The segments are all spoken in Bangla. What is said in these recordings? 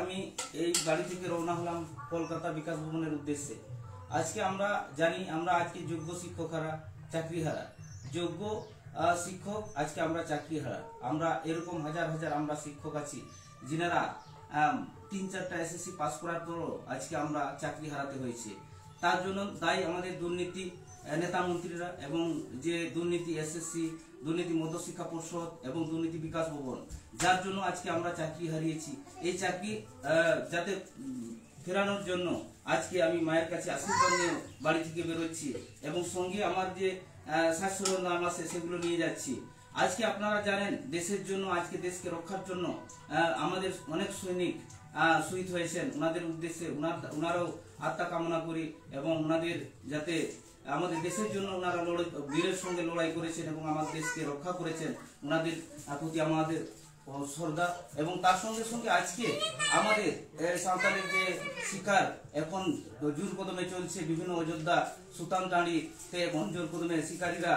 আমি এই বাড়ি থেকে রওনা হলাম কলকাতা বিকাশ ভবনের উদ্দেশ্যে। আজকে আমরা জানি আমরা আজকে যোগ্য শিক্ষকরা চাকরি হারা, যোগ্য শিক্ষক আজকে আমরা চাকরি হারা। আমরা এরকম হাজার হাজার আমরা শিক্ষক আছি যিনারা 3-4টা এসএসসি পাস করার পরও আজকে আমরা চাকরি হারাতে হয়েছে। তার জন্য দায়ী আমাদের দুর্নীতি নেতা মন্ত্রীরা এবং যে দুর্নীতি এসএসসি, দুর্নীতি মধ্যশিক্ষা পর্ষদ এবং দুর্নীতি বিকাশ ভবন, যার জন্য আজকে আমরা চাকরি হারিয়েছি। এই চাকরি যাতে ফেরানোর জন্য আজকে আমি মায়ের কাছে আশীর্বাদ নিয়ে বাড়ি থেকে বেরোচ্ছি এবং সঙ্গে আমার যে শাশুড়ির নাম আছে সেগুলো নিয়ে যাচ্ছি। আজকে আপনারা জানেন দেশের জন্য, আজকে দেশকে রক্ষার জন্য আমাদের অনেক সৈনিক শহীদ হয়েছেন। ওনাদের উদ্দেশ্যে ওনারাও আত্মা কামনা করি এবং ওনাদের যাতে আমাদের দেশের জন্য ওনারা বীরের সঙ্গে লড়াই করেছেন এবং আমাদের দেশকে রক্ষা করেছেন, ওনাদের প্রতি আমাদের শ্রদ্ধা। এবং তার সঙ্গে সঙ্গে আজকে আমাদের সাঁওতালের যে শিকার এখন জোর কদমে চলছে, বিভিন্ন অযোধ্যা সুতানটাঁড়িতে এখন জোর কদমে শিকারীরা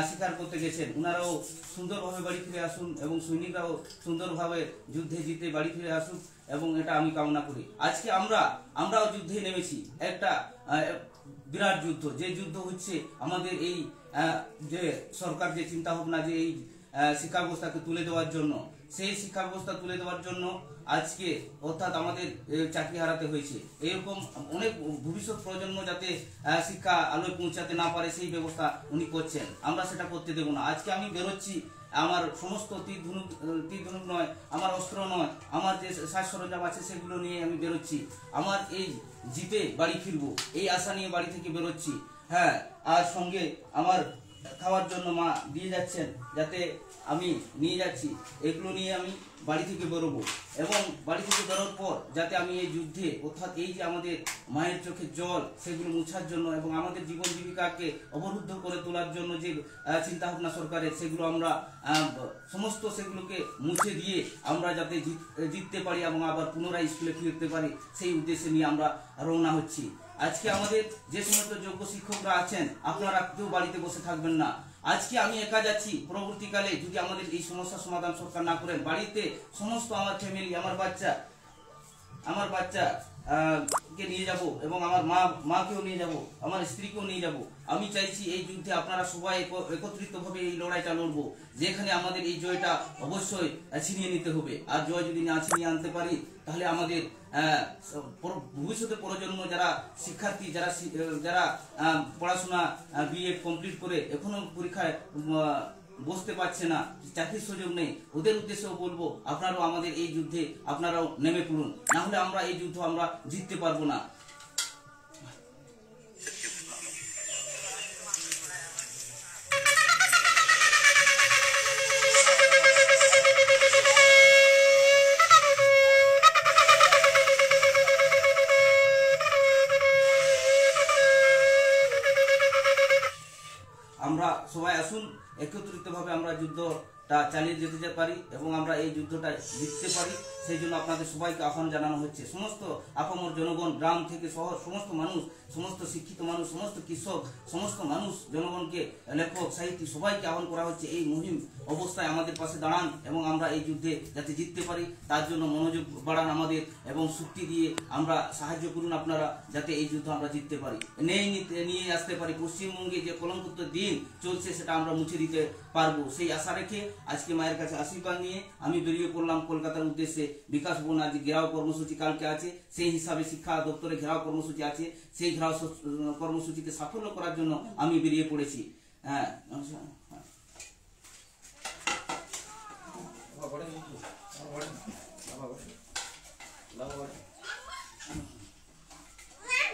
শিকার করতে গেছেন, ওনারাও সুন্দরভাবে বাড়ি ফিরে আসুন এবং সৈনিকরাও সুন্দরভাবে যুদ্ধে জিতে বাড়ি ফিরে আসুন এবং এটা আমি কামনা করি। আজকে আমরাও যুদ্ধে নেমেছি, একটা বিরাট যুদ্ধ। যে যুদ্ধ হচ্ছে আমাদের এই যে সরকার যে চিন্তা ভাবনা যে এই শিক্ষা ব্যবস্থাকে তুলে দেওয়ার জন্য, সেই শিক্ষা ব্যবস্থা তুলে দেওয়ার জন্য আজকে অর্থাৎ আমাদের চাকরি হারাতে হয়েছে। এরকম অনেক ভবিষ্যৎ প্রজন্ম যাতে শিক্ষা আলোয় পৌঁছাতে না পারে সেই ব্যবস্থা উনি করছেন, আমরা সেটা করতে দেব না। আজকে আমি বেরোচ্ছি, আমার সমস্ত তীর ধনুক নয়, আমার অস্ত্র নয়, আমার যে সাজ সরঞ্জাম আছে সেগুলো নিয়ে আমি বেরোচ্ছি। আমার এই জিতে বাড়ি ফিরবো এই আশা নিয়ে বাড়ি থেকে বেরোচ্ছি। হ্যাঁ, আর সঙ্গে আমার খাওয়ার জন্য মা দিয়ে যাচ্ছেন, যাতে আমি নিয়ে যাচ্ছি, এগুলো নিয়ে আমি বাড়ি থেকে বেরোবো এবং বাড়ি থেকে বেরোর পর যাতে আমি এই যুদ্ধে অর্থাৎ এই যে আমাদের মায়ের চোখের জল সেগুলো মুছার জন্য এবং আমাদের জীবন জীবিকাকে অবরুদ্ধ করে তোলার জন্য যে চিন্তা ভাবনা সরকারের, সেগুলো আমরা সমস্ত সেগুলোকে মুছে দিয়ে আমরা যাতে জিততে পারি এবং আবার পুনরায় স্কুলে ফিরতে পারি, সেই উদ্দেশ্যে নিয়ে আমরা রওনা হচ্ছি। আজকে আমাদের যে সমস্ত যোগ্য শিক্ষকরা আছেন, আপনারা কেউ বাড়িতে বসে থাকবেন না। আজকে আমি একা যাচ্ছি, পরবর্তীকালে যদি আমাদের এই সমস্যার সমাধান সরকার না করেন, বাড়িতে সমস্ত আমার ফ্যামিলি, আমার বাচ্চা কে নিয়ে যাব এবং আমার মাকেও নিয়ে যাব, আমার স্ত্রীকেও নিয়ে যাব। আমি চাইছি এই যুদ্ধে আপনারা সবাই একত্রিতভাবে এই লড়াইটা লড়বো, যেখানে আমাদের এই জয়টা অবশ্যই ছিনিয়ে নিতে হবে। আর জয় যদি না ছিনিয়ে আনতে পারি, তাহলে আমাদের ভবিষ্যতে প্রজন্ম যারা শিক্ষার্থী, যারা পড়াশোনা বিএড কমপ্লিট করে এখনো পরীক্ষায় বসতে পারছে না, চাকরির সুযোগ নেই, ওদের উদ্দেশ্যেও বলবো আপনারাও আমাদের এই যুদ্ধে আপনারাও নেমে পড়ুন, না হলে আমরা এই যুদ্ধ আমরা জিততে পারবো না। আমরা সবাই আসুন, একত্রিতভাবে আমরা যুদ্ধটা চালিয়ে যেতে পারি এবং আমরা এই যুদ্ধটা জিততে পারি। সেই জন্য আপনাদের সবাইকে আহ্বান জানানো হচ্ছে। সমস্ত আপামর জনগণ, গ্রাম থেকে শহর, সমস্ত মানুষ, সমস্ত শিক্ষিত মানুষ, সমস্ত কৃষক, সমস্ত মানুষ, জনগণকে, লেখক, সাহিত্যিক সবাইকে আহ্বান করা হচ্ছে এই মুহিম অবস্থায় আমাদের পাশে দাঁড়ান এবং আমরা এই যুদ্ধে যাতে জিততে পারি তার জন্য মনোযোগ বাড়ান আমাদের এবং শক্তি দিয়ে আমরা সাহায্য করুন আপনারা, যাতে এই যুদ্ধ আমরা জিততে পারি, নিয়ে আসতে পারি। পশ্চিমবঙ্গে যে কলঙ্কিত দিন চলছে সেটা আমরা মুছে দিতে পারবো, সেই আশা রেখে আজকে মায়ের কাছে আশীর্বাদ নিয়ে আমি বেরিয়ে পড়লাম কলকাতার উদ্দেশ্যে। বিকাশ ভবন আজ ঘেরাও কর্মসূচি কালকে আছে, সেই হিসাবে শিক্ষা দপ্তরে ঘেরাও কর্মসূচি আছে, সেই ঘেরাও কর্মসূচিকে সাফল্য করার জন্য আমি বেরিয়ে পড়েছি। হ্যাঁ।